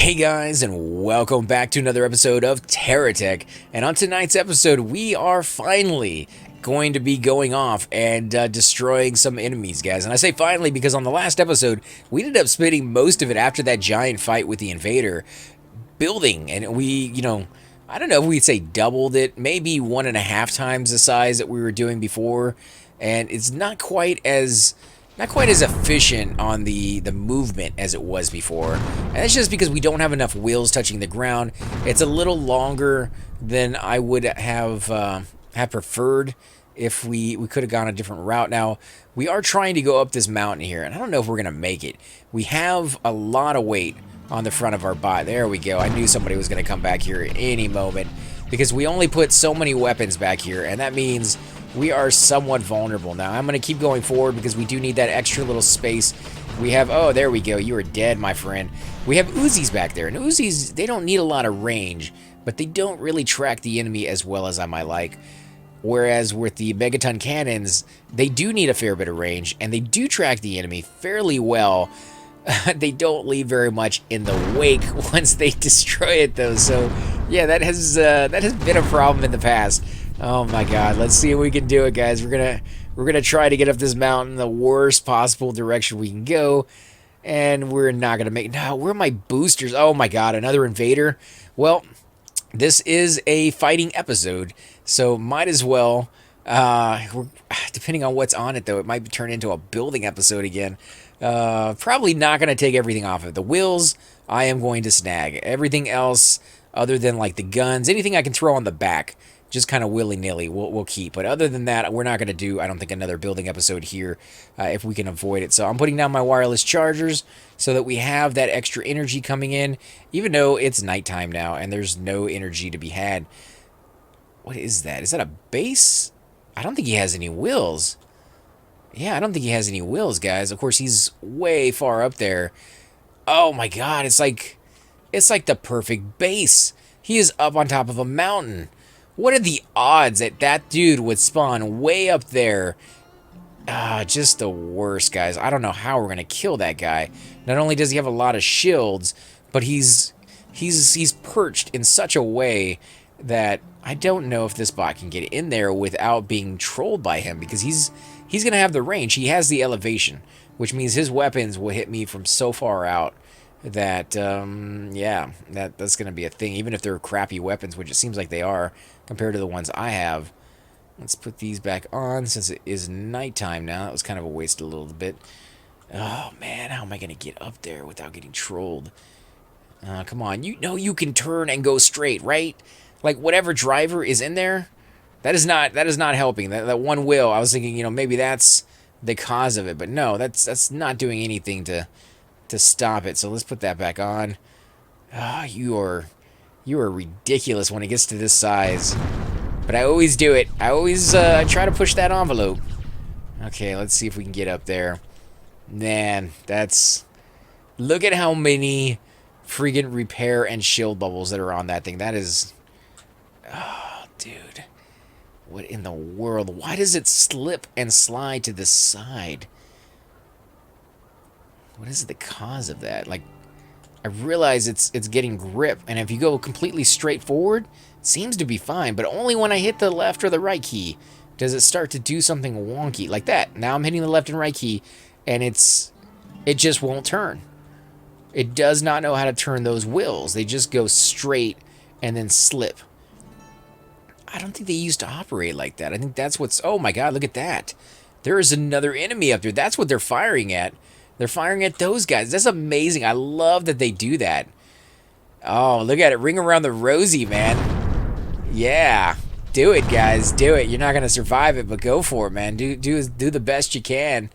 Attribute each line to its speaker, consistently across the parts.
Speaker 1: Hey guys, and welcome back to another episode of TerraTech. And on tonight's episode, we are finally going to be going off and destroying some enemies, guys. And I say finally because on the last episode, we ended up spending most of it after that giant fight with the invader building. And I don't know if we'd say doubled it, maybe 1.5 times the size that we were doing before. And it's not quite as efficient on the movement as it was before. And that's just because we don't have enough wheels touching the ground. It's a little longer than I would have preferred if we could have gone a different route. Now, we are trying to go up this mountain here, and I don't know if we're going to make it. We have a lot of weight on the front of our bot. There we go. I knew somebody was going to come back here at any moment because we only put so many weapons back here, and that means we are somewhat vulnerable. Now, I'm going to keep going forward because we do need that extra little space. We have, oh, there we go. You are dead, my friend. We have Uzis back there, and Uzis, they don't need a lot of range, but they don't really track the enemy as well as I might like. Whereas with the megaton cannons, they do need a fair bit of range, and they do track the enemy fairly well. They don't leave very much in the wake once they destroy it, though. So, yeah, that has been a problem in the past. Oh my God! Let's see if we can do it, guys. We're gonna try to get up this mountain the worst possible direction we can go, and we're not gonna make it. No, where are my boosters? Oh my God! Another invader. Well, this is a fighting episode, so might as well. Depending on what's on it, though, it might turn into a building episode again. Probably not gonna take everything off of it. The wheels I am going to snag. Everything else, other than like the guns, anything I can throw on the back, just kind of willy-nilly, we'll keep. But other than that, we're not going to do, I don't think, another building episode here if we can avoid it. So I'm putting down my wireless chargers so that we have that extra energy coming in, even though it's nighttime now and there's no energy to be had. What is that? Is that a base? I don't think he has any wheels. Yeah, I don't think he has any wheels, guys. Of course, he's way far up there. Oh my God, it's like the perfect base. He is up on top of a mountain. What are the odds that that dude would spawn way up there? Just the worst, guys. I don't know how we're going to kill that guy. Not only does he have a lot of shields, but he's perched in such a way that I don't know if this bot can get in there without being trolled by him, because he's going to have the range. He has the elevation, which means his weapons will hit me from so far out that, yeah, that's going to be a thing, even if they're crappy weapons, which it seems like they are compared to the ones I have. Let's put these back on since it is nighttime now. That was kind of a waste a little bit. Oh, man, how am I going to get up there without getting trolled? Come on, you know you can turn and go straight, right? Like, whatever driver is in there, that is not helping. That one wheel, I was thinking, maybe that's the cause of it, but no, that's not doing anything to stop it. So let's put that back on. You are ridiculous when it gets to this size. But I always do it. I always try to push that envelope. Okay, let's see if we can get up there. Man, look at how many freaking repair and shield bubbles that are on that thing. That is... Oh, dude. What in the world? Why does it slip and slide to the side? What is the cause of that? Like, I realize it's getting grip, and if you go completely straight forward, it seems to be fine, but only when I hit the left or the right key does it start to do something wonky like that. Now I'm hitting the left and right key, and it just won't turn. It does not know how to turn those wheels. They just go straight and then slip. I don't think they used to operate like that. I think that's what's... Oh my God, look at that. There is another enemy up there. That's what they're firing at. They're firing at those guys. That's amazing. I love that they do that. Oh, look at it. Ring around the rosy, man. Yeah. Do it, guys. Do it. You're not going to survive it, but go for it, man. Do the best you can.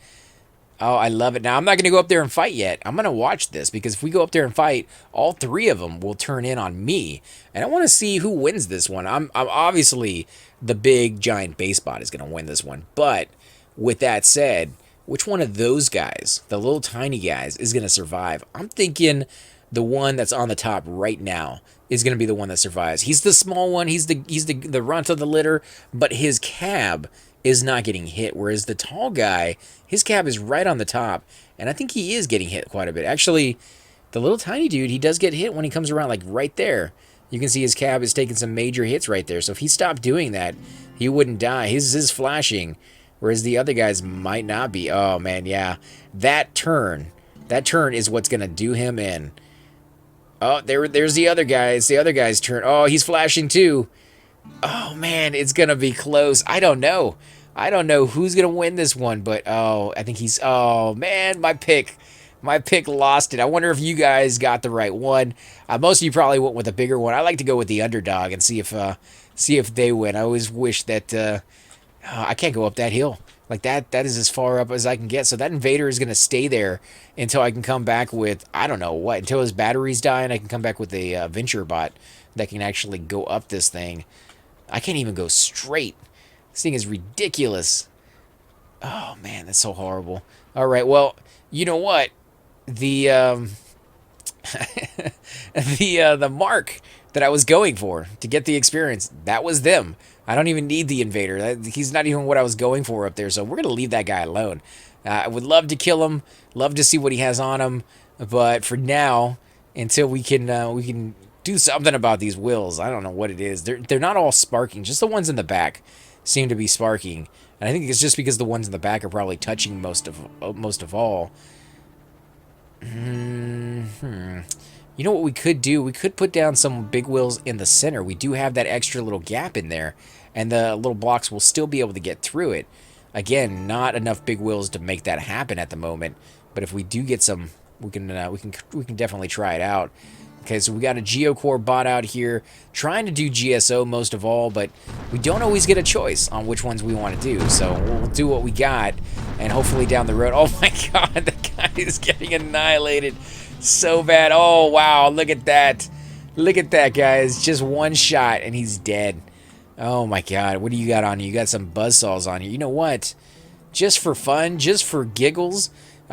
Speaker 1: Oh, I love it. Now, I'm not going to go up there and fight yet. I'm going to watch this, because if we go up there and fight, all three of them will turn in on me. And I want to see who wins this one. I'm obviously, the big, giant base bot is going to win this one. But with that said... Which one of those guys, the little tiny guys, is going to survive? I'm thinking the one that's on the top right now is going to be the one that survives. He's the small one. He's the runt of the litter, but his cab is not getting hit, whereas the tall guy, his cab is right on the top, and I think he is getting hit quite a bit. Actually, the little tiny dude, he does get hit when he comes around, like right there. You can see his cab is taking some major hits right there. So if he stopped doing that, he wouldn't die. His is flashing, whereas the other guys might not be. Oh, man, yeah. That turn is what's going to do him in. Oh, there's the other guys. The other guy's turn. Oh, he's flashing too. Oh, man, it's going to be close. I don't know. I don't know who's going to win this one, but, oh, I think he's... Oh, man, my pick lost it. I wonder if you guys got the right one. Most of you probably went with a bigger one. I like to go with the underdog and see if they win. I always wish that I can't go up that hill. Like that is as far up as I can get. So that invader is going to stay there until I can come back with, I don't know what, until his batteries die and I can come back with a venture bot that can actually go up this thing. I can't even go straight. This thing is ridiculous. Oh, man, that's so horrible. All right, well, you know what? The the mark that I was going for to get the experience, that was them. I don't even need the invader. He's not even what I was going for up there, so we're going to leave that guy alone. I would love to kill him, love to see what he has on him, but for now, until we can do something about these wheels, I don't know what it is. They're not all sparking, just the ones in the back seem to be sparking. And I think it's just because the ones in the back are probably touching most of all. You know what we could do? We could put down some big wheels in the center. We do have that extra little gap in there, and the little blocks will still be able to get through it. Again, not enough big wheels to make that happen at the moment, but if we do get some, we can definitely try it out. Okay, so we got a Geocore bot out here trying to do GSO most of all, but we don't always get a choice on which ones we want to do. So we'll do what we got, and hopefully down the road... Oh my god, the guy is getting annihilated so bad. Oh, wow, look at that. Look at that, guys. Just one shot, and he's dead. Oh my god, what do you got on you? You got some buzzsaws on you. You know what? Just for fun, just for giggles,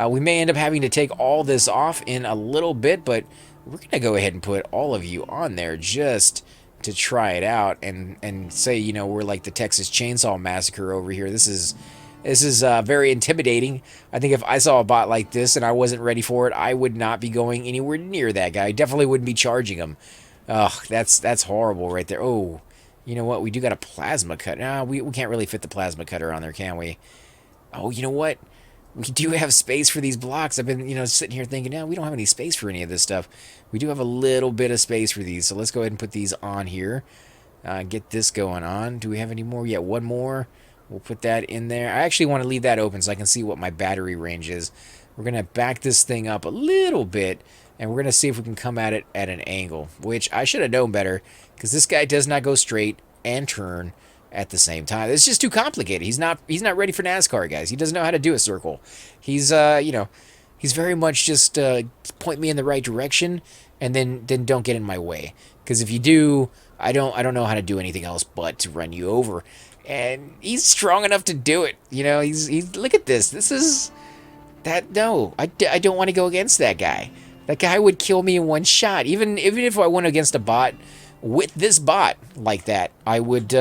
Speaker 1: we may end up having to take all this off in a little bit, but... we're going to go ahead and put all of you on there just to try it out and say, you know, we're like the Texas Chainsaw Massacre over here. This is very intimidating. I think if I saw a bot like this and I wasn't ready for it, I would not be going anywhere near that guy. I definitely wouldn't be charging him. Ugh, that's horrible right there. Oh, you know what? We do got a plasma cutter. No, we can't really fit the plasma cutter on there, can we? Oh, you know what? We do have space for these blocks. I've been, you know, sitting here thinking, no, we don't have any space for any of this stuff. We do have a little bit of space for these, so let's go ahead and put these on here. Get this going on. Do we have any more? Yeah, one more. We'll put that in there. I actually want to leave that open so I can see what my battery range is. We're going to back this thing up a little bit, and we're going to see if we can come at it at an angle, which I should have known better, because this guy does not go straight and turn at the same time. It's just too complicated. He's not ready for NASCAR, guys. He doesn't know how to do a circle. He's you know, he's very much just point me in the right direction and then don't get in my way. Because if you do, I don't know how to do anything else but to run you over. And he's strong enough to do it. You know, he's look at this. This is that no. I don't want to go against that guy. That guy would kill me in one shot. Even if I went against a bot with this bot like that, I would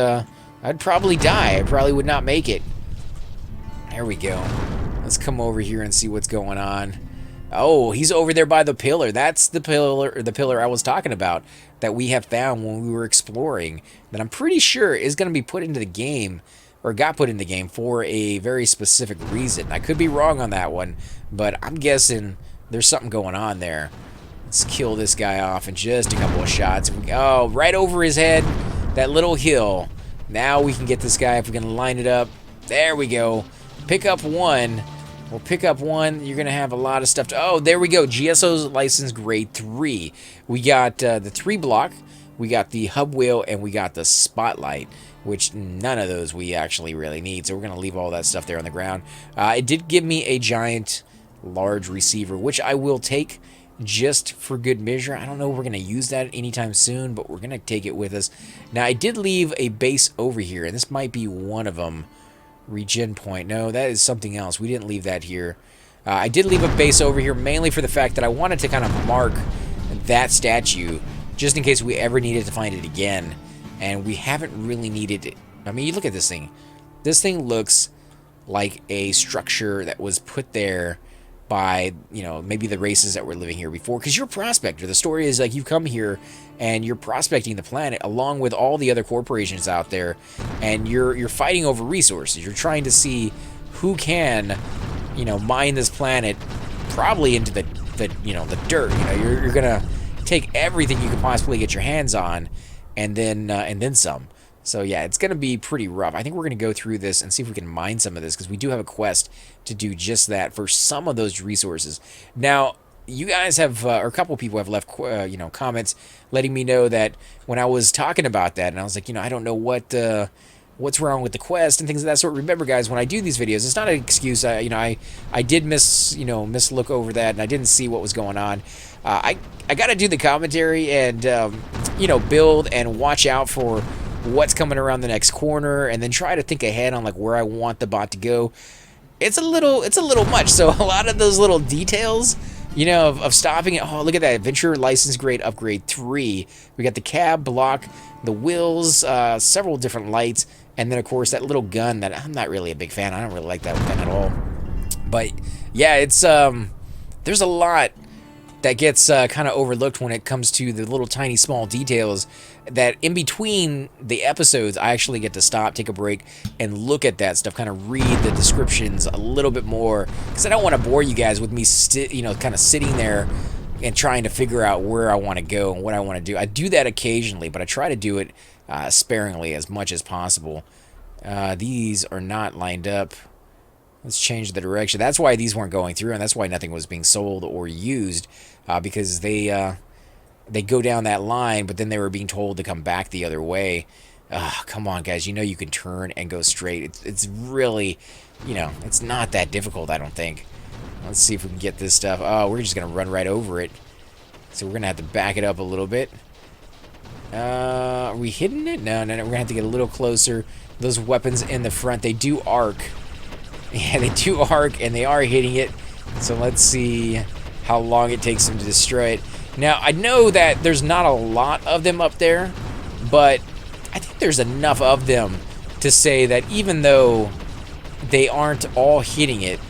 Speaker 1: I'd probably die. I probably would not make it. There we go. Let's come over here and see what's going on. Oh, he's over there by the pillar. That's the pillar I was talking about that we have found when we were exploring, that I'm pretty sure is going to be put into the game, or got put in the game for a very specific reason. I could be wrong on that one, but I'm guessing there's something going on there. Let's kill this guy off in just a couple of shots. Oh, right over his head, that little hill. Now we can get this guy if we can line it up. There we go. Pick up one. We'll pick up one. You're going to have a lot of stuff to... Oh, there we go. GSO's license grade 3. We got the 3 block. We got the hub wheel, and we got the spotlight, which none of those we actually really need. So we're going to leave all that stuff there on the ground. It did give me a giant large receiver, which I will take just for good measure. I don't know if we're going to use that anytime soon, but we're going to take it with us. Now, I did leave a base over here, and this might be one of them. Regen point. No, that is something else. We didn't leave that here. I did leave a base over here mainly for the fact that I wanted to kind of mark that statue just in case we ever needed to find it again. And we haven't really needed it. I mean, you look at this thing. This thing looks like a structure that was put there by, you know, maybe the races that were living here before, because you're a prospector. The story is like you've come here and you're prospecting the planet along with all the other corporations out there, and you're fighting over resources. You're trying to see who can, you know, mine this planet probably into the you know, the dirt. You know, you're gonna take everything you can possibly get your hands on, and then some. So yeah, it's going to be pretty rough. I think we're going to go through this and see if we can mine some of this, because we do have a quest to do just that for some of those resources. Now, you guys have, or a couple people have left, you know, comments letting me know that when I was talking about that, and I was like, you know, I don't know what's wrong with the quest and things of that sort. Remember, guys, when I do these videos, it's not an excuse. You know, I did mislook over that, and I didn't see what was going on. I got to do the commentary and you know, build and watch out for what's coming around the next corner, and then try to think ahead on like where I want the bot to go. It's a little much. So a lot of those little details, you know, of stopping it. Oh, look at that, adventure license grade upgrade 3. We got the cab block, the wheels, several different lights, and then of course that little gun that I'm not really a big fan. I don't really like that gun at all. But yeah, it's there's a lot that gets kind of overlooked when it comes to the little tiny small details that in between the episodes I actually get to stop, take a break, and look at that stuff, kind of read the descriptions a little bit more, because I don't want to bore you guys with me you know, kind of sitting there and trying to figure out where I want to go and what I want to do. I do that occasionally, but I try to do it sparingly as much as possible. These are not lined up. Let's change the direction. That's why these weren't going through, and that's why nothing was being sold or used, because they go down that line, but then they were being told to come back the other way. Come on, guys. You know you can turn and go straight. It's really, you know, it's not that difficult, I don't think. Let's see if we can get this stuff. Oh, we're just going to run right over it. So we're going to have to back it up a little bit. Are we hitting it? No. We're going to have to get a little closer. Those weapons in the front, they do arc. Yeah, they do arc, and they are hitting it. So let's see how long it takes them to destroy it. Now, I know that there's not a lot of them up there, but I think there's enough of them to say that even though they aren't all hitting it,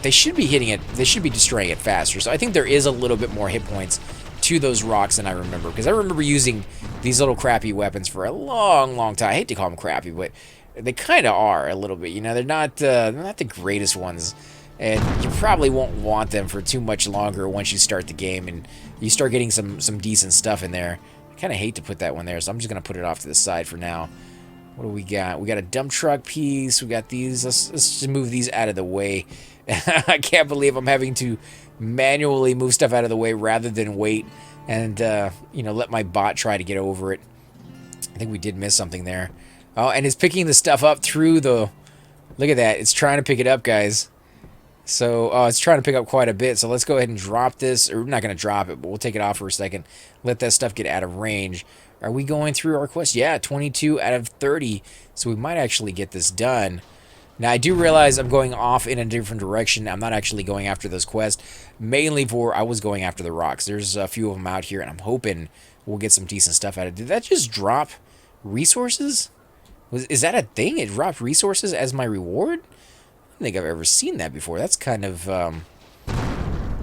Speaker 1: they should be hitting it, they should be destroying it faster. So I think there is a little bit more hit points to those rocks than I remember, because I remember using these little crappy weapons for a long time. I hate to call them crappy, but they kind of are a little bit. You know, they're not the greatest ones, and you probably won't want them for too much longer once you start the game and you start getting some decent stuff in there. I kind of hate to put that one there, so I'm just gonna put it off to the side for now. What do we got? We got a dump truck piece. We got these. Let's just move these out of the way. I can't believe I'm having to manually move stuff out of the way rather than wait and you know, let my bot try to get over it. I think we did miss something there. Oh, and it's picking the stuff up through the... Look at that. It's trying to pick it up, guys. So, oh, it's trying to pick up quite a bit. So let's go ahead and drop this. Or we're not going to drop it, but we'll take it off for a second. Let that stuff get out of range. Are we going through our quest? Yeah, 22 out of 30. So we might actually get this done. Now, I do realize I'm going off in a different direction. I'm not actually going after those quests. Mainly for, I was going after the rocks. There's a few of them out here, and I'm hoping we'll get some decent stuff out of it. Did that just drop resources? Is that a thing? It dropped resources as my reward? I don't think I've ever seen that before. That's kind of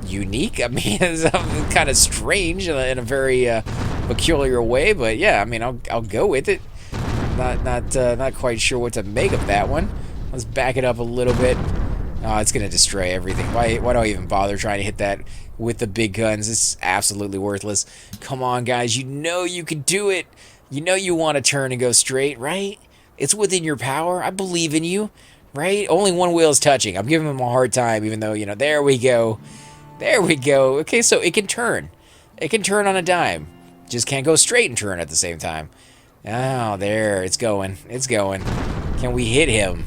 Speaker 1: unique. I mean, it's kind of strange in a very peculiar way. But yeah, I mean, I'll go with it. Not quite sure what to make of that one. Let's back it up a little bit. Oh, it's gonna destroy everything. Why do I even bother trying to hit that with the big guns? It's absolutely worthless. Come on, guys. You know you can do it. You know you want to turn and go straight, right? It's within your power. I believe in you, right? Only one wheel is touching. I'm giving him a hard time, even though, you know, there we go. There we go. Okay, so it can turn. It can turn on a dime. Just can't go straight and turn at the same time. Oh, there. It's going. It's going. Can we hit him?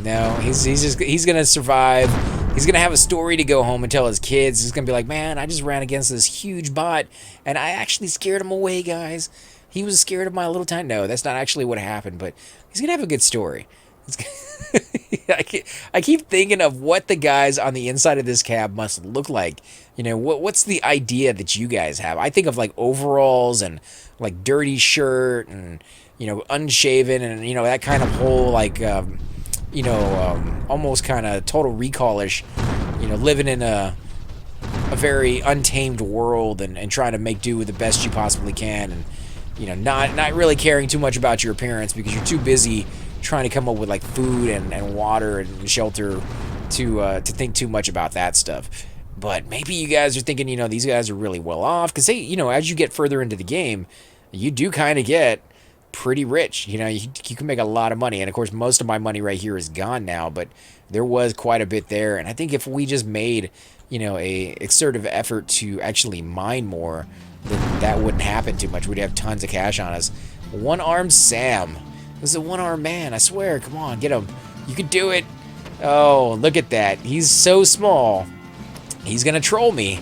Speaker 1: No, he's gonna survive. He's gonna have a story to go home and tell his kids. He's gonna be like, man, I just ran against this huge bot, and I actually scared him away, guys. He was scared of my little tiny... No, that's not actually what happened, but he's going to have a good story. I keep thinking of what the guys on the inside of this cab must look like. You know, what's the idea that you guys have? I think of, like, overalls and, like, dirty shirt and, you know, unshaven and, you know, that kind of whole, like, you know, almost kind of Total Recall-ish living in a very untamed world and trying to make do with the best you possibly can, and not really caring too much about your appearance because you're too busy trying to come up with like food and water and shelter to think too much about that stuff. But maybe you guys are thinking, these guys are really well off because they, as you get further into the game, you do kind of get pretty rich. You can make a lot of money, and of course most of my money right here is gone now, but there was quite a bit there. And I think if we just made a exertive effort to actually mine more, then that wouldn't happen too much. We'd have tons of cash on us. One-armed Sam. This is a one-armed man, I swear. Come on, get him. You can do it. Oh, look at that. He's so small. He's gonna troll me.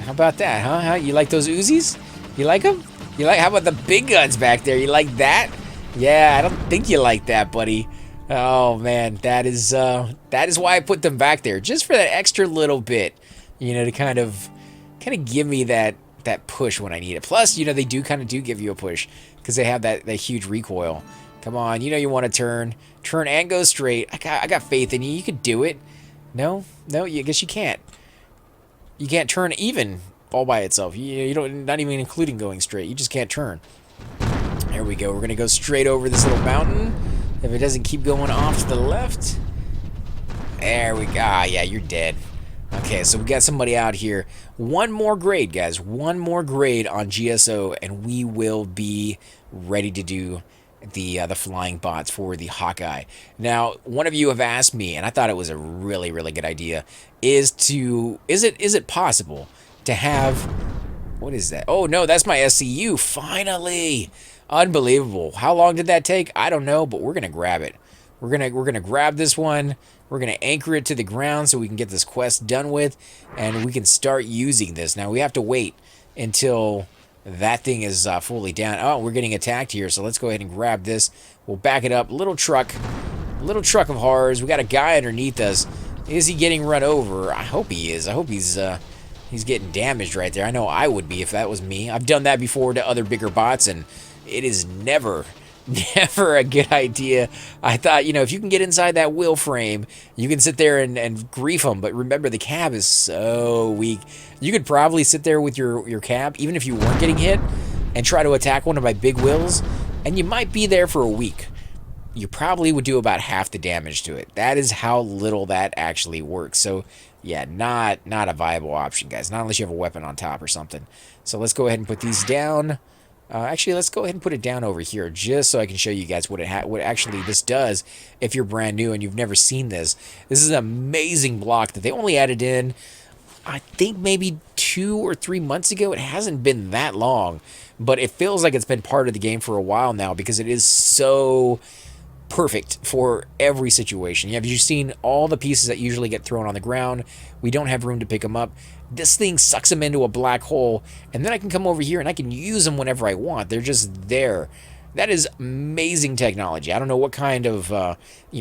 Speaker 1: How about that, huh? You like those Uzis? You like them? How about the big guns back there? You like that? Yeah, I don't think you like that, buddy. Oh man, that is why I put them back there, just for that extra little bit, to kind of give me that push when I need it. Plus, they do give you a push because they have that huge recoil. Come on, you want to turn and go straight. I got faith in you. You could do it. No, I guess you can't. You can't turn even all by itself. You don't, not even including going straight. You just can't turn. There we go. We're gonna go straight over this little mountain. If it doesn't keep going off to the left. There we go. Ah, yeah, you're dead. Okay, so we got somebody out here. One more grade, guys. One more grade on GSO, and we will be ready to do the flying bots for the Hawkeye. Now, one of you have asked me, and I thought it was a really, really good idea, is it possible to have, what is that? Oh no, that's my SCU. Finally, unbelievable. How long did that take? I don't know, but we're gonna grab it. We're gonna grab this one. We're gonna anchor it to the ground so we can get this quest done with, and we can start using this. Now we have to wait until that thing is fully down. Oh, we're getting attacked here, so let's go ahead and grab this. We'll back it up. Little truck of horrors. We got a guy underneath us. Is he getting run over? I hope he is. I hope he's getting damaged right there. I know I would be if that was me. I've done that before to other bigger bots, and it is never a good idea. I thought, if you can get inside that wheel frame, you can sit there and grief them. But remember, the cab is so weak. You could probably sit there with your cab, even if you weren't getting hit, and try to attack one of my big wheels, and you might be there for a week. You probably would do about half the damage to it. That is how little that actually works. So, yeah, not a viable option, guys. Not unless you have a weapon on top or something. So let's go ahead and put these down. Actually, let's go ahead and put it down over here just so I can show you guys what actually this does if you're brand new and you've never seen this. This is an amazing block that they only added in, I think maybe 2 or 3 months ago. It hasn't been that long, but it feels like it's been part of the game for a while now because it is so perfect for every situation. Have you seen all the pieces that usually get thrown on the ground? We don't have room to pick them up. This thing sucks them into a black hole, and then I can come over here and I can use them whenever I want. They're just there. That is amazing technology. I don't know what kind of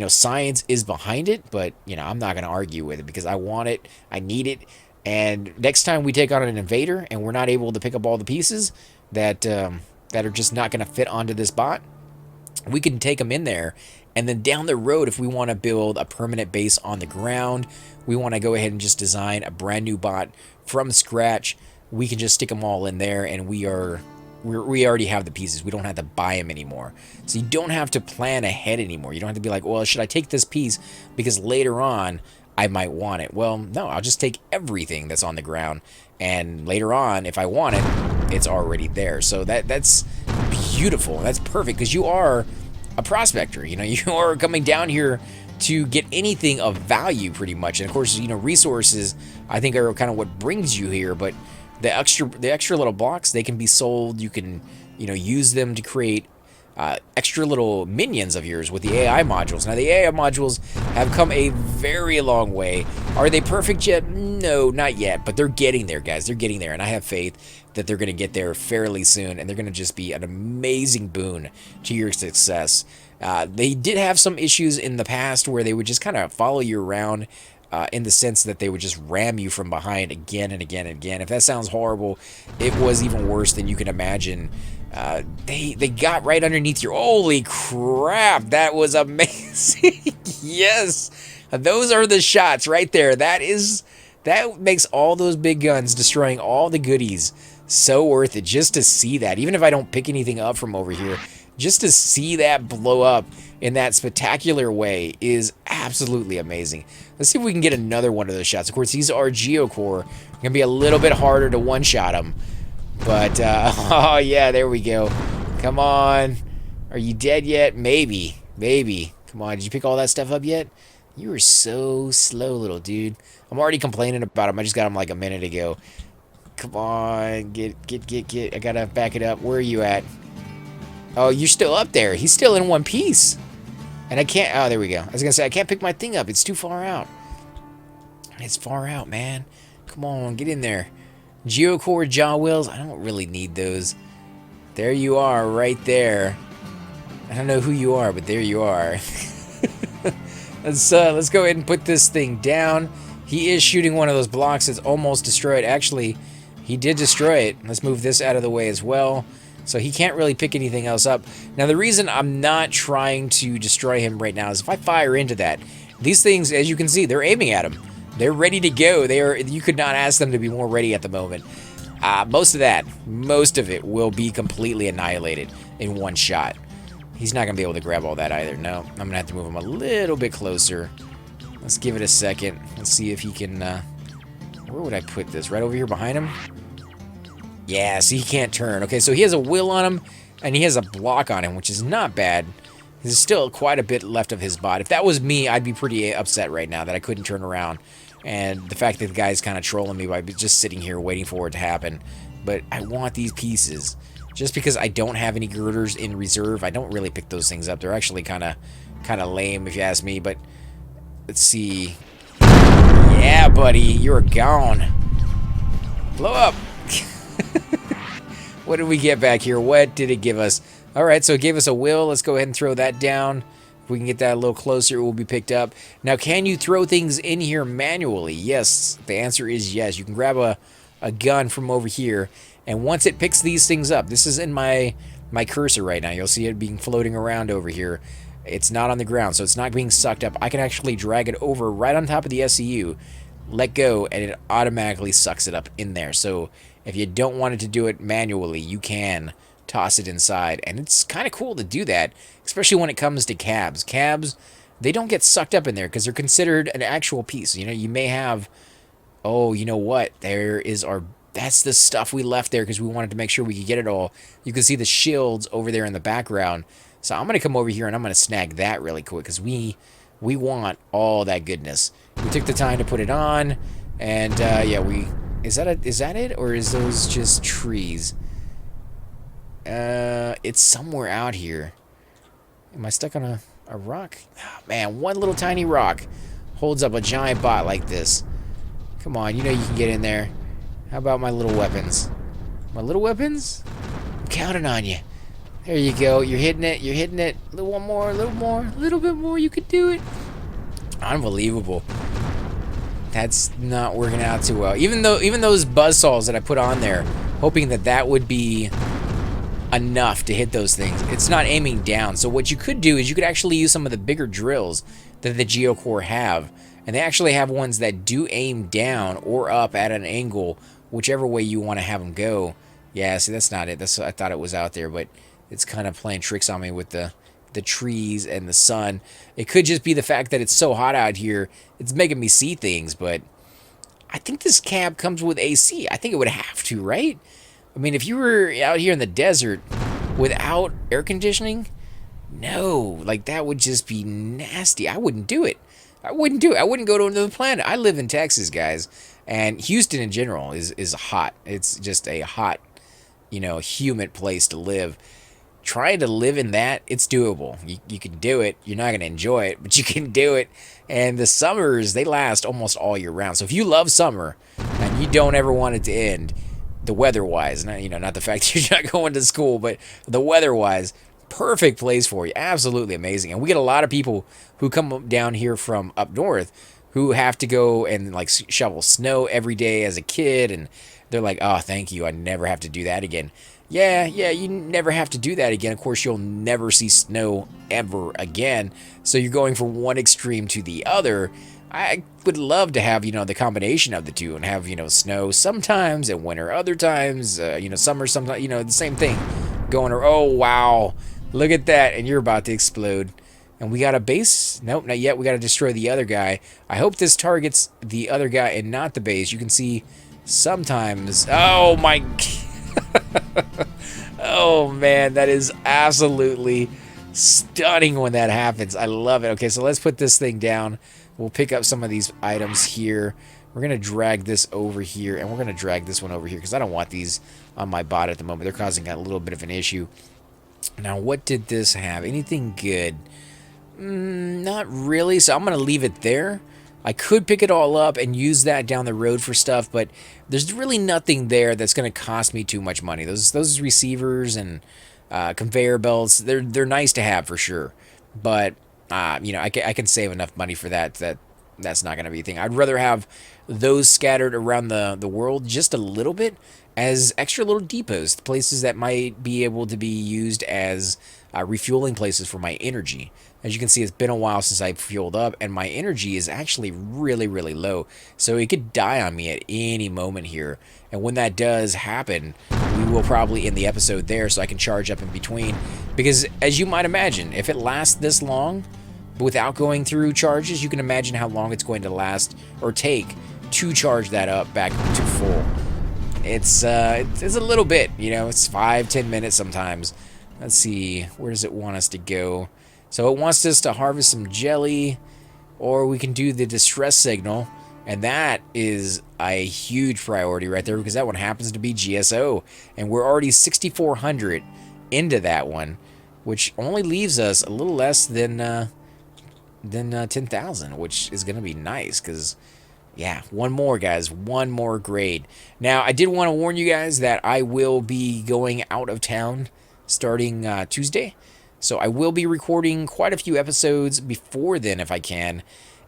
Speaker 1: science is behind it, but I'm not going to argue with it because I want it, I need it, and next time we take on an invader and we're not able to pick up all the pieces that are just not going to fit onto this bot, we can take them in there, and then down the road, if we want to build a permanent base on the ground, we want to go ahead and just design a brand new bot from scratch, we can just stick them all in there, and we already have the pieces. We don't have to buy them anymore. So you don't have to plan ahead anymore. You don't have to be like, well, should I take this piece because later on I might want it? Well, no, I'll just take everything that's on the ground, and later on, if I want it, it's already there. So that's beautiful. That's perfect because you are a prospector. You are coming down here to get anything of value pretty much. And of course, resources I think are kind of what brings you here, but the extra little blocks, they can be sold. You can use them to create extra little minions of yours with the AI modules. Now the AI modules have come a very long way. Are they perfect yet? No, not yet, but they're getting there, guys. They're getting there, and I have faith that they're going to get there fairly soon, and they're going to just be an amazing boon to your success. They did have some issues in the past where they would just kind of follow you around in the sense that they would just ram you from behind again and again and again. If that sounds horrible, it was even worse than you can imagine. They got right underneath your... Holy crap, that was amazing. Yes, Those are the shots right there. That makes all those big guns destroying all the goodies so worth it, just to see that. Even if I don't pick anything up from over here, just to see that blow up in that spectacular way is absolutely amazing. Let's see if we can get another one of those shots. Of course, these are Geocore. Gonna be a little bit harder to one-shot them. But, oh yeah, there we go. Come on. Are you dead yet? Maybe. Maybe. Come on, did you pick all that stuff up yet? You were so slow, little dude. I'm already complaining about him. I just got him like a minute ago. Come on, get. I gotta back it up. Where are you at? Oh, you're still up there. He's still in one piece. And I can't, oh, there we go. I was gonna say, I can't pick my thing up. It's too far out. It's far out, man. Come on, get in there. Geocore jaw wheels. I don't really need those. There you are, right there. I don't know who you are, but there you are. Let's go ahead and put this thing down. He is shooting one of those blocks that's almost destroyed. Actually, he did destroy it. Let's move this out of the way as well. So he can't really pick anything else up. Now, the reason I'm not trying to destroy him right now is if I fire into that, these things, as you can see, they're aiming at him. They're ready to go. You could not ask them to be more ready at the moment. Most of it will be completely annihilated in one shot. He's not going to be able to grab all that either. No, I'm going to have to move him a little bit closer. Let's give it a second. Let's see if he can, where would I put this? Right over here behind him? Yeah, see, he can't turn. Okay, so he has a wheel on him, and he has a block on him, which is not bad. There's still quite a bit left of his body. If that was me, I'd be pretty upset right now that I couldn't turn around. And the fact that the guy's kind of trolling me by just sitting here waiting for it to happen. But I want these pieces. Just because I don't have any girders in reserve, I don't really pick those things up. They're actually kind of lame, if you ask me. But let's see. Yeah, buddy, you're gone. Blow up. What did we get back here? What did it give us? All right, so it gave us a will. Let's go ahead and throw that down. If we can get that a little closer, it will be picked up. Now, can you throw things in here manually? Yes, the answer is yes. You can grab a gun from over here, and once it picks these things up, this is in my cursor right now. You'll see it being floating around over here. It's not on the ground, so it's not being sucked up. I can actually drag it over right on top of the SCU, let go, and it automatically sucks it up in there. So if you don't want it to do it manually, you can toss it inside. And it's kind of cool to do that, especially when it comes to cabs. Cabs, they don't get sucked up in there because they're considered an actual piece. You know, you may have, oh, you know what? That's the stuff we left there because we wanted to make sure we could get it all. You can see the shields over there in the background. So I'm going to come over here and I'm going to snag that really quick because we want all that goodness. We took the time to put it on, and yeah, is that it, or is those just trees? It's somewhere out here. Am I stuck on a rock? Oh, man, one little tiny rock holds up a giant bot like this. Come on, you know you can get in there. How about my little weapons? My little weapons? I'm counting on you. There you go. You're hitting it. You're hitting it. A little more, a little more, a little bit more. You could do it. Unbelievable. That's not working out too well. Even those buzzsaws that I put on there, hoping that would be enough to hit those things, it's not aiming down. So what you could do is you could actually use some of the bigger drills that the Geocore have. And they actually have ones that do aim down or up at an angle, whichever way you want to have them go. Yeah, see, that's not it. I thought it was out there, but it's kind of playing tricks on me with the trees and the sun. It could just be the fact that it's so hot out here. It's making me see things, but I think this cab comes with AC. I think it would have to, right? I mean, if you were out here in the desert without air conditioning, no, like that would just be nasty. I wouldn't do it. I wouldn't do it. I wouldn't go to another planet. I live in Texas, guys, and Houston in general is hot. It's just a hot, humid place to live. Trying to live in that, it's doable. You can do it. You're not going to enjoy it, but you can do it. And the summers, they last almost all year round. So if you love summer and you don't ever want it to end, the weather-wise, not the fact that you're not going to school, but the weather-wise, perfect place for you. Absolutely amazing. And we get a lot of people who come down here from up north who have to go and like shovel snow every day as a kid, and they're like, oh, thank you, I never have to do that again. Yeah, you never have to do that again. Of course, you'll never see snow ever again. So you're going from one extreme to the other. I would love to have, the combination of the two and have, snow sometimes and winter other times, summer sometimes, the same thing. Oh, wow. Look at that. And you're about to explode. And we got a base? Nope, not yet. We got to destroy the other guy. I hope this targets the other guy and not the base. You can see sometimes. Oh, my. Oh, man. That is absolutely stunning when that happens. I love it. Okay, so let's put this thing down. We'll pick up some of these items here. We're going to drag this over here, and we're going to drag this one over here because I don't want these on my bot at the moment. They're causing a little bit of an issue. Now, what did this have? Anything good? Not really, so I'm going to leave it there. I could pick it all up and use that down the road for stuff, but there's really nothing there that's going to cost me too much money. Those receivers and conveyor belts, they're nice to have for sure, but I can save enough money for that's not going to be a thing. I'd rather have those scattered around the world just a little bit as extra little depots, places that might be able to be used as refueling places for my energy. As you can see, it's been a while since I fueled up, and my energy is actually really, really low. So it could die on me at any moment here. And when that does happen, we will probably end the episode there so I can charge up in between. Because as you might imagine, if it lasts this long without going through charges, you can imagine how long it's going to last or take to charge that up back to full. It's a little bit, it's 5-10 minutes sometimes. Let's see, where does it want us to go? So it wants us to harvest some jelly, or we can do the distress signal, and that is a huge priority right there because that one happens to be GSO, and we're already 6,400 into that one, which only leaves us a little less than 10,000, which is going to be nice because, yeah, one more, guys, one more grade. Now, I did want to warn you guys that I will be going out of town starting Tuesday. So I will be recording quite a few episodes before then if I can.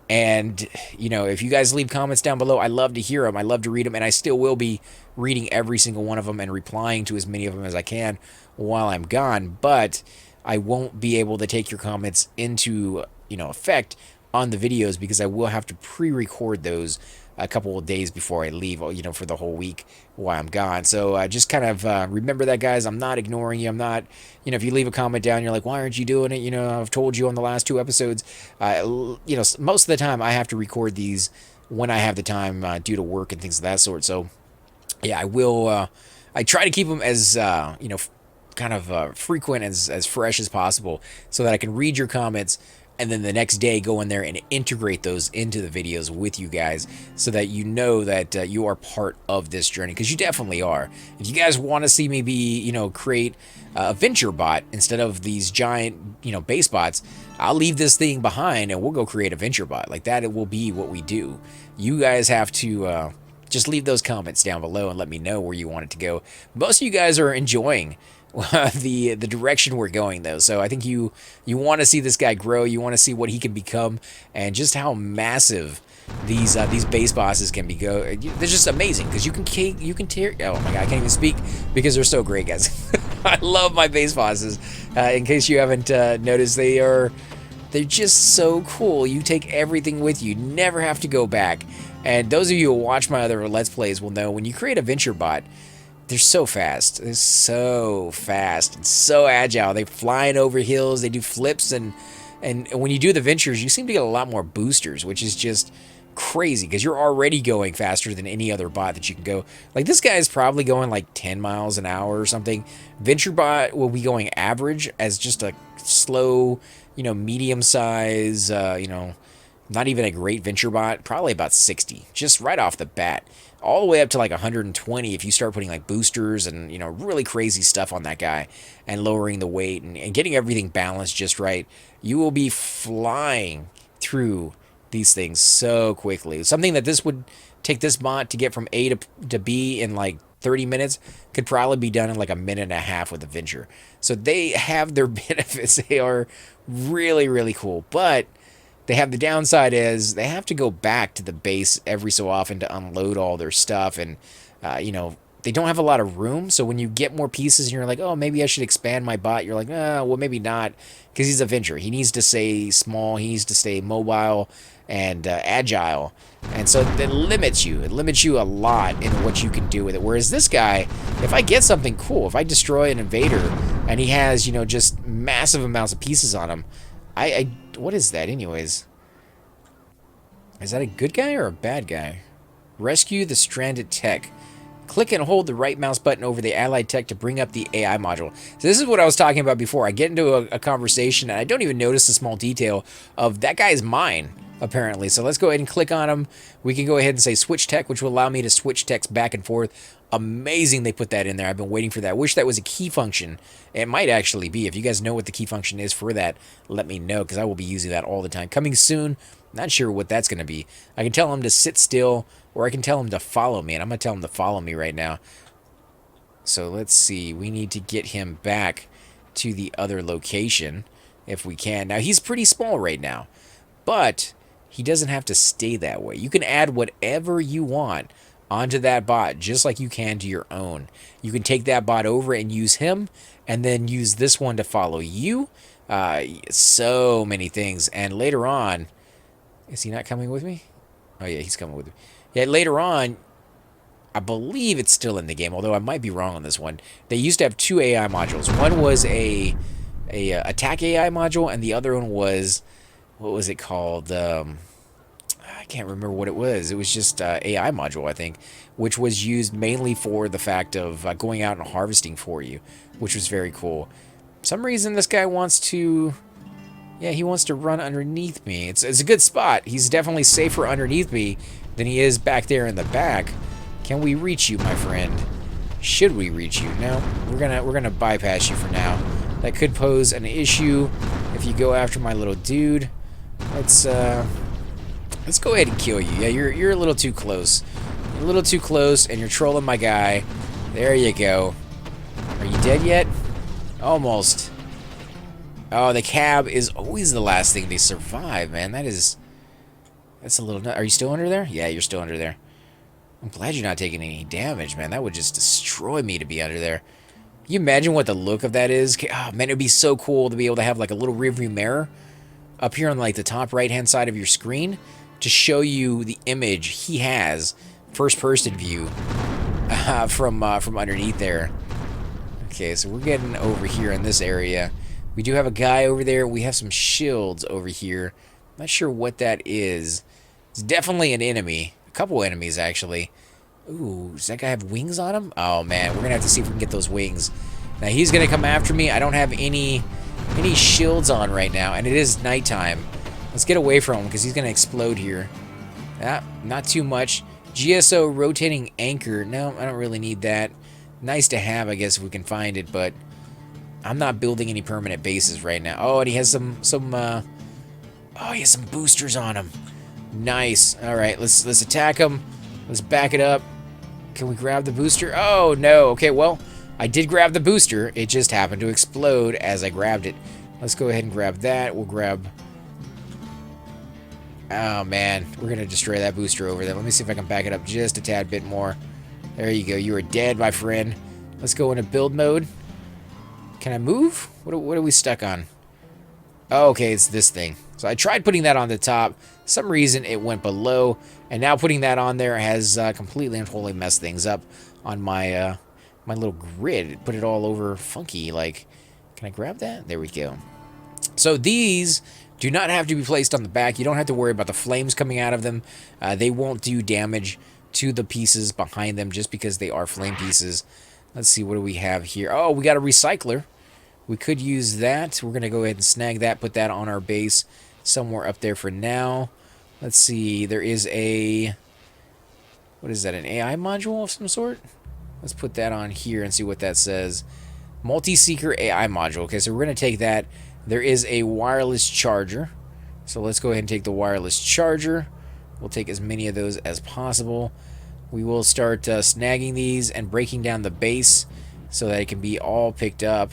Speaker 1: And, if you guys leave comments down below, I love to hear them. I love to read them. And I still will be reading every single one of them and replying to as many of them as I can while I'm gone. But I won't be able to take your comments into, effect on the videos because I will have to pre-record those a couple of days before I leave, for the whole week while I'm gone. So just kind of remember that, guys. I'm not ignoring you. I'm not, if you leave a comment down, you're like, why aren't you doing it? I've told you on the last 2 episodes. Most of the time I have to record these when I have the time due to work and things of that sort. So, yeah, I will. I try to keep them as, kind of frequent, as fresh as possible so that I can read your comments and then the next day go in there and integrate those into the videos with you guys so that you know that you are part of this journey, because you definitely are. If you guys want to see me be, create a venture bot instead of these giant, base bots, I'll leave this thing behind and we'll go create a venture bot. Like that, it will be what we do. You guys have to just leave those comments down below and let me know where you want it to go. Most of you guys are enjoying the direction we're going, though. So I think you want to see this guy grow. You want to see what he can become and just how massive these base bosses can be. They're just amazing because you can tear. Oh my god, I can't even speak because they're so great, guys. I love my base bosses. In case you haven't noticed, they're just so cool. You take everything with you. Never have to go back. And those of you who watch my other Let's Plays will know when you create a venture bot, they're so fast. They're so fast and so agile. They're flying over hills. They do flips, and when you do the ventures, you seem to get a lot more boosters, which is just crazy because you're already going faster than any other bot that you can go. Like this guy is probably going like 10 miles an hour or something. Venture bot will be going average as just a slow, medium size, not even a great venture bot, probably about 60, just right off the bat. All the way up to like 120 if you start putting like boosters and, really crazy stuff on that guy and lowering the weight and getting everything balanced just right. You will be flying through these things so quickly. Something that this would take this bot to get from A to B in like 30 minutes could probably be done in like a minute and a half with a venture. So they have their benefits. They are really, really cool. But they have the downside is they have to go back to the base every so often to unload all their stuff and, they don't have a lot of room. So when you get more pieces and you're like, oh, maybe I should expand my bot, you're like, well, maybe not, because he's a venture. He needs to stay small. He needs to stay mobile and agile. And so it limits you. It limits you a lot in what you can do with it. Whereas this guy, if I get something cool, if I destroy an invader and he has, you know, just massive amounts of pieces on him, what is that anyways? Is that a good guy or a bad guy? Rescue the stranded tech. Click and hold the right mouse button over the allied tech to bring up the AI module. So this is what I was talking about before. I get into a conversation and I don't even notice the small detail of that guy's mine, apparently. So let's go ahead and click on him. We can go ahead and say switch tech, which will allow me to switch techs back and forth. Amazing they put that in there. I've been waiting for that. I wish that was a key function. It might actually be. If you guys know what the key function is for that, let me know, because I will be using that all the time. Coming soon. Not sure what that's going to be. I can tell him to sit still, or I can tell him to follow me, and I'm going to tell him to follow me right now. So let's see. We need to get him back to the other location if we can. Now, he's pretty small right now, but he doesn't have to stay that way. You can add whatever you want onto that bot, just like you can to your own. You can take that bot over and use him, and then use this one to follow you. So many things. And later on... Is he not coming with me? Oh, yeah, he's coming with me. Yeah, later on, I believe it's still in the game, although I might be wrong on this one. They used to have 2 AI modules. One was a attack AI module, and the other one was, what was it called? I can't remember what it was. It was just AI module, I think, which was used mainly for the fact of going out and harvesting for you, which was very cool. For some reason, this guy wants to... Yeah, he wants to run underneath me. It's a good spot. He's definitely safer underneath me than he is back there in the back. Can we reach you, my friend? Should we reach you? No, we're gonna bypass you for now. That could pose an issue if you go after my little dude. Let's go ahead and kill you. Yeah, you're a little too close. You're a little too close, and you're trolling my guy. There you go. Are you dead yet? Almost. Oh, the cab is always the last thing to survive, man. That's a little... Are you still under there? Yeah, you're still under there. I'm glad you're not taking any damage, man. That would just destroy me to be under there. Can you imagine what the look of that is? Oh, man, it would be so cool to be able to have like a little rearview mirror up here on like the top right-hand side of your screen to show you the image he has, first-person view, from underneath there. Okay, so we're getting over here in this area. We do have a guy over there. We have some shields over here. I'm not sure what that is. It's definitely an enemy. A couple enemies, actually. Ooh, does that guy have wings on him? Oh, man. We're going to have to see if we can get those wings. Now, he's going to come after me. I don't have any shields on right now, and it is nighttime. Let's get away from him, because he's going to explode here. Not too much. GSO rotating anchor. No, I don't really need that. Nice to have, I guess, if we can find it, but... I'm not building any permanent bases right now. Oh, and he has some boosters on him. Nice. All right, let's attack him. Let's back it up. Can we grab the booster? Oh, no. Okay, well, I did grab the booster. It just happened to explode as I grabbed it. Let's go ahead and grab that. We'll grab... Oh, man. We're going to destroy that booster over there. Let me see if I can back it up just a tad bit more. There you go. You are dead, my friend. Let's go into build mode. Can I move? What are we stuck on? Oh, okay, it's this thing. So I tried putting that on the top. For some reason, it went below. And now putting that on there has completely and totally messed things up on my my little grid. It put it all over funky. Like, can I grab that? There we go. So these do not have to be placed on the back. You don't have to worry about the flames coming out of them. They won't do damage to the pieces behind them just because they are flame pieces. Let's see, what do we have here? Oh, we got a recycler. We could use that. We're going to go ahead and snag that, put that on our base somewhere up there for now. Let's see, there is a... What is that, an AI module of some sort? Let's put that on here and see what that says. Multi-seeker AI module. Okay, so we're going to take that. There is a wireless charger. So let's go ahead and take the wireless charger. We'll take as many of those as possible. We will start snagging these and breaking down the base so that it can be all picked up.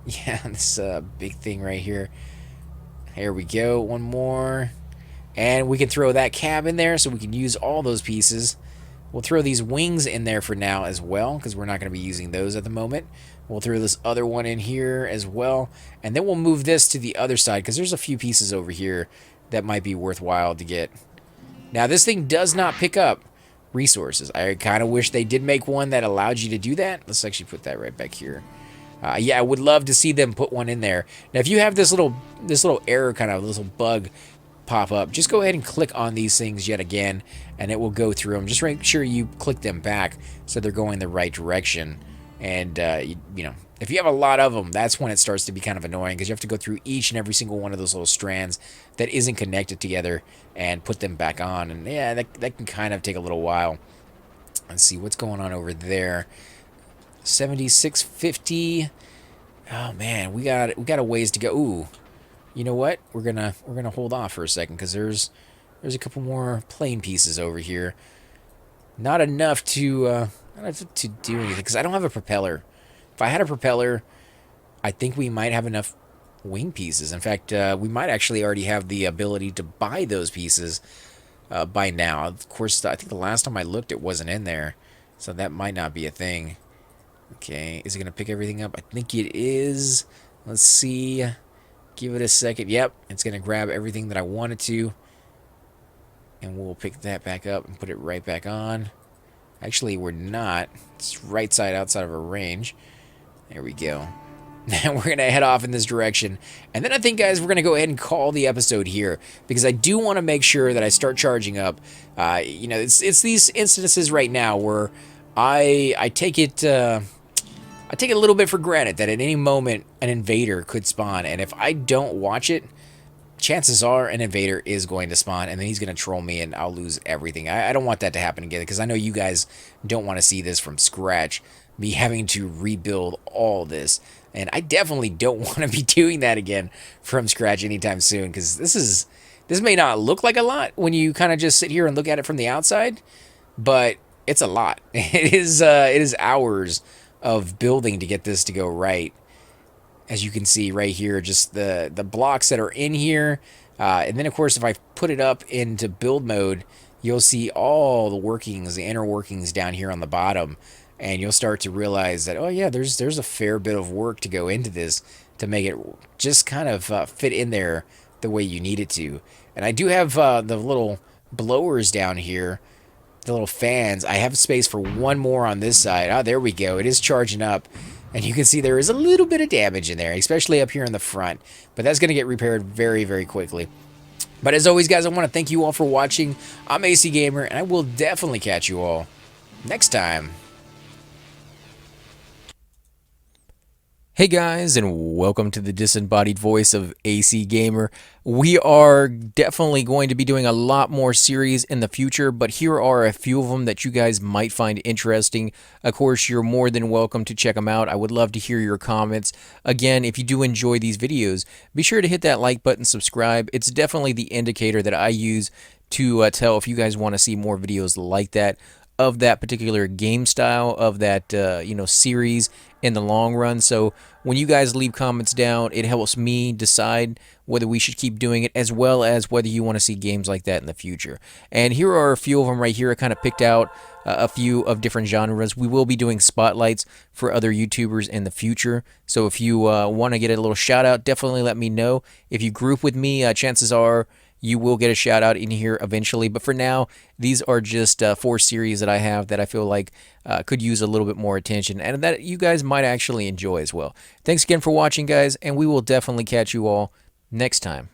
Speaker 1: Yeah, this big thing right here. Here we go. One more. And we can throw that cab in there so we can use all those pieces. We'll throw these wings in there for now as well, because we're not going to be using those at the moment. We'll throw this other one in here as well, and then we'll move this to the other side, because there's a few pieces over here that might be worthwhile to get. Now, this thing does not pick up resources. I kind of wish they did make one that allowed you to do that. Let's actually put that right back here. Yeah, I would love to see them put one in there. Now, if you have this little error, kind of little bug pop up, just go ahead and click on these things yet again, and it will go through them. Just make sure you click them back so they're going the right direction. And you know, if you have a lot of them, that's when it starts to be kind of annoying, because you have to go through each and every single one of those little strands that isn't connected together and put them back on. And yeah, that can kind of take a little while. Let's see what's going on over there. 7650. Oh man, we got a ways to go. Ooh, you know what? We're gonna hold off for a second, because there's a couple more plane pieces over here. Not enough to do anything, because I don't have a propeller. If I had a propeller, I think we might have enough wing pieces. In fact, we might actually already have the ability to buy those pieces by now. Of course, I think the last time I looked, it wasn't in there, so that might not be a thing. Okay, is it going to pick everything up? I think it is. Let's see. Give it a second. Yep, it's going to grab everything that I wanted to. And we'll pick that back up and put it right back on. Actually, we're not. It's right side outside of our range. There we go. Now we're going to head off in this direction. And then I think, guys, we're going to go ahead and call the episode here, because I do want to make sure that I start charging up. You know, it's these instances right now where I take it... I take it a little bit for granted that at any moment an invader could spawn, and if I don't watch it, chances are an invader is going to spawn, and then he's going to troll me, and I'll lose everything. I don't want that to happen again, because I know you guys don't want to see this from scratch, me having to rebuild all this, and I definitely don't want to be doing that again from scratch anytime soon, because this may not look like a lot when you kind of just sit here and look at it from the outside, but it's a lot. It is hours of building to get this to go right. As you can see right here, just the blocks that are in here, and then of course if I put it up into build mode, you'll see all the workings, the inner workings down here on the bottom, and you'll start to realize that, oh yeah, there's a fair bit of work to go into this to make it just kind of fit in there the way you need it to. And I do have the little blowers down here, the little fans. I have space for one more on this side. Oh, there we go. It is charging up. And you can see there is a little bit of damage in there, especially up here in the front. But that's going to get repaired very, very quickly. But as always, guys, I want to thank you all for watching. I'm AC Gamer, and I will definitely catch you all next time. Hey guys, and welcome to the disembodied voice of AC Gamer. We are definitely going to be doing a lot more series in the future, but here are a few of them that you guys might find interesting. Of course, you're more than welcome to check them out. I would love to hear your comments. Again, if you do enjoy these videos, be sure to hit that like button, subscribe. It's definitely the indicator that I use to tell if you guys want to see more videos like that, of that particular game style, of that series in the long run. So when you guys leave comments down, it helps me decide whether we should keep doing it, as well as whether you want to see games like that in the future. And here are a few of them right here. I kind of picked out a few of different genres. We will be doing spotlights for other YouTubers in the future. So if you want to get a little shout out, definitely let me know. If you group with me, chances are you will get a shout out in here eventually. But for now, these are just 4 series that I have that I feel like could use a little bit more attention, and that you guys might actually enjoy as well. Thanks again for watching, guys, and we will definitely catch you all next time.